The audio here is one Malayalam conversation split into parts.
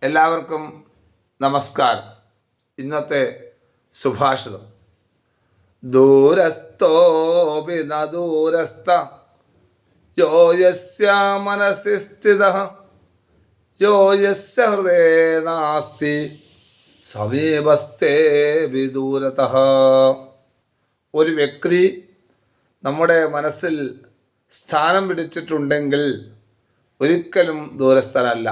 എല്ലാവർക്കും നമസ്കാരം. ഇന്നത്തെ സുഭാഷിതം: ദൂരസ്ഥോപി ന ദൂരസ്ഥ യോ യസ്യ മനസി സ്ഥിതഃ യോ യസ്യ ഹൃദയേ നാസ്തി സമീപസ്ഥേ വിദൂരതഃ. ഒരു വ്യക്തി നമ്മുടെ മനസ്സിൽ സ്ഥാനം പിടിച്ചിട്ടുണ്ടെങ്കിൽ ഒരിക്കലും ദൂരസ്ഥനല്ല.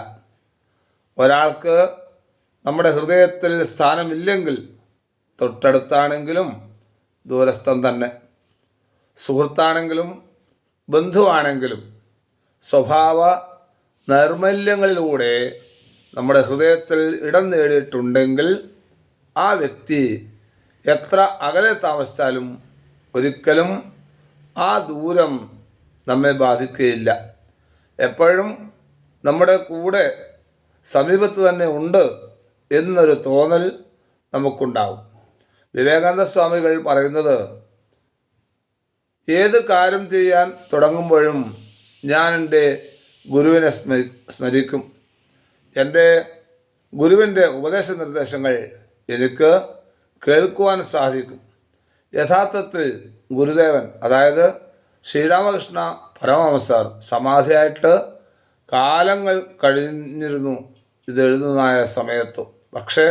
ഒരാൾക്ക് നമ്മുടെ ഹൃദയത്തിൽ സ്ഥാനമില്ലെങ്കിൽ തൊട്ടടുത്താണെങ്കിലും ദൂരസ്ഥൻ തന്നെ. സുഹൃത്താണെങ്കിലും ബന്ധുവാണെങ്കിലും സ്വഭാവ നൈർമല്യങ്ങളിലൂടെ നമ്മുടെ ഹൃദയത്തിൽ ഇടം നേടിയിട്ടുണ്ടെങ്കിൽ ആ വ്യക്തി എത്ര അകലെ താമസിച്ചാലും ഒരിക്കലും ആ ദൂരം നമ്മെ ബാധിക്കുകയില്ല. എപ്പോഴും നമ്മുടെ കൂടെ സമീപത്ത് തന്നെ ഉണ്ട് എന്നൊരു തോന്നൽ നമുക്കുണ്ടാവും. വിവേകാനന്ദ സ്വാമികൾ പറയുന്നത്, ഏത് കാര്യം ചെയ്യാൻ തുടങ്ങുമ്പോഴും ഞാൻ എൻ്റെ ഗുരുവിനെ സ്മരിക്കും. എൻ്റെ ഗുരുവിൻ്റെ ഉപദേശ നിർദ്ദേശങ്ങൾ എനിക്ക് കേൾക്കുവാൻ സാധിക്കും. യഥാർത്ഥത്തിൽ ഗുരുദേവൻ, അതായത് ശ്രീരാമകൃഷ്ണ പരമഹംസർ, സമാധിയായിട്ട് കാലങ്ങൾ കഴിഞ്ഞിരുന്നു ഇതെഴുതുന്നതായ സമയത്ത്. പക്ഷേ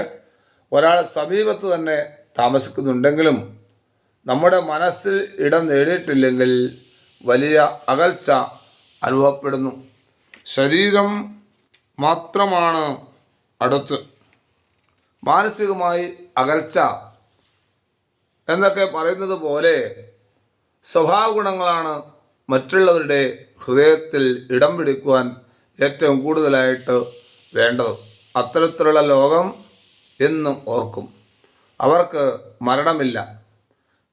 ഒരാൾ സമീപത്ത് തന്നെ താമസിക്കുന്നുണ്ടെങ്കിലും നമ്മുടെ മനസ്സിൽ ഇടം നേടിയിട്ടില്ലെങ്കിൽ വലിയ അകൽച്ച അനുഭവപ്പെടുന്നു. ശരീരം മാത്രമാണ് അടുത്ത്. മാനസികമായി അകൽച്ച എന്നൊക്കെ പറയുന്നത് പോലെ സ്വഭാവ ഗുണങ്ങളാണ് മറ്റുള്ളവരുടെ ഹൃദയത്തിൽ ഇടം പിടിക്കുവാൻ ഏറ്റവും കൂടുതലായിട്ട് വേണ്ടത്. അത്തരത്തിലുള്ള ലോകം എന്നും ഓർക്കും. അവർക്ക് മരണമില്ല.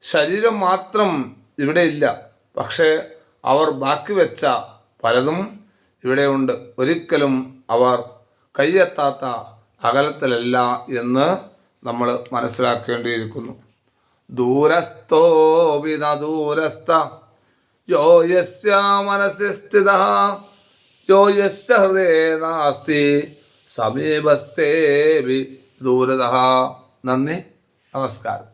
ശരീരം മാത്രം ഇവിടെയില്ല, പക്ഷേ അവർ ബാക്കി വെച്ച പലതും ഇവിടെയുണ്ട്. ഒരിക്കലും അവർ കയ്യെത്താത്ത അകലത്തിലല്ല എന്ന് നമ്മൾ മനസ്സിലാക്കേണ്ടിയിരിക്കുന്നു. ദൂരസ്ഥോപി ന ദൂരസ്ഥ യോ യസ്യ മനസി സ്ഥിതഃ യോ യസ്യ ഹൃദയേ നാസ്തി സമീപസ്ഥേ വിദൂരതഃ. നന്ദി, നമസ്കാരം.